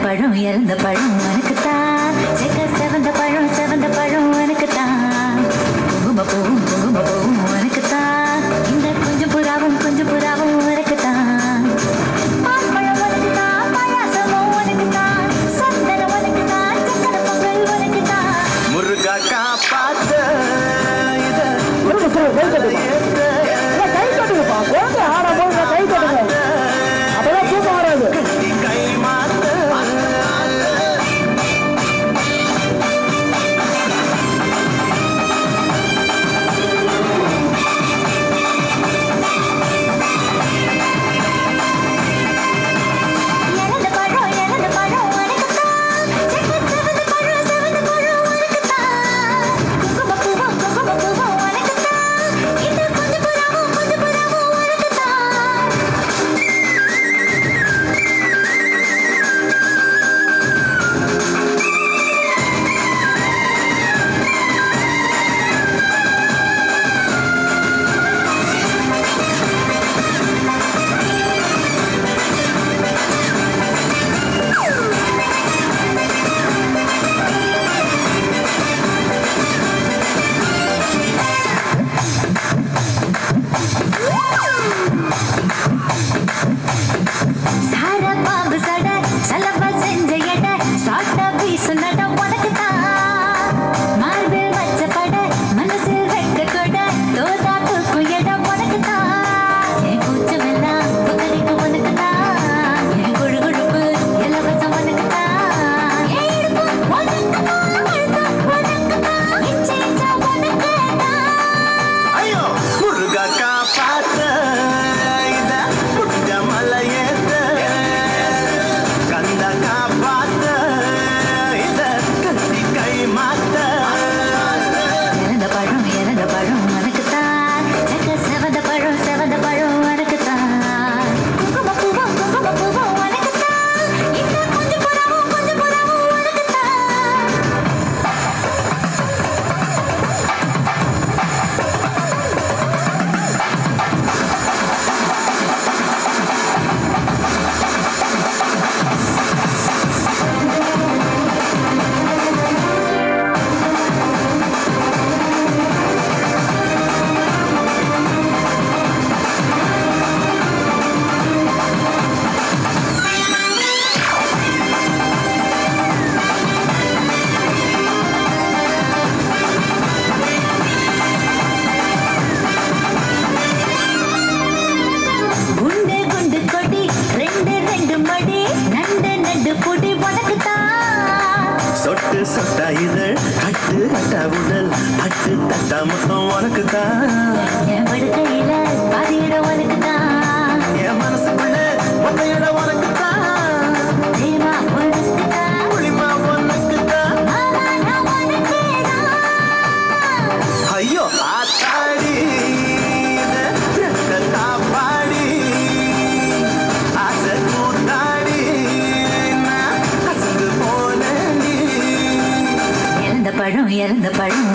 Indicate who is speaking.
Speaker 1: பழம் இறந்த பழம் உனக்குத்தான், செவந்த பழம் உனக்குத்தான், குங்கும பூவும் உனக்குத்தான், இந்த கொஞ்சம் புறாவும் உனக்குத்தான், மாம்பழம் உனக்குத்தான், பாயாசமும் உனக்குத்தான், சந்தனம் உனக்குத்தான், சக்கரை பொங்கல் உனக்குத்தான்.
Speaker 2: முருகா காப்பாத்த சொட்டு சொட்ட இதழ் கட்டு கட்ட உடல் தட்டு தட்ட மொத்தம் உனக்குத்தான்,
Speaker 1: என் படுக்கையில பாதியிட உனக்குத்தான்,
Speaker 2: என் மனசுக்குள்ள மொத்தையிட உனக்குத்தான்,
Speaker 1: தேவா உனக்குத்தான்,
Speaker 2: புளிமா உனக்குத்தான். ஐயோ ஆத்தாடி காப்பாடி ஆசை கூத்தாடி
Speaker 1: இறந்த பழம்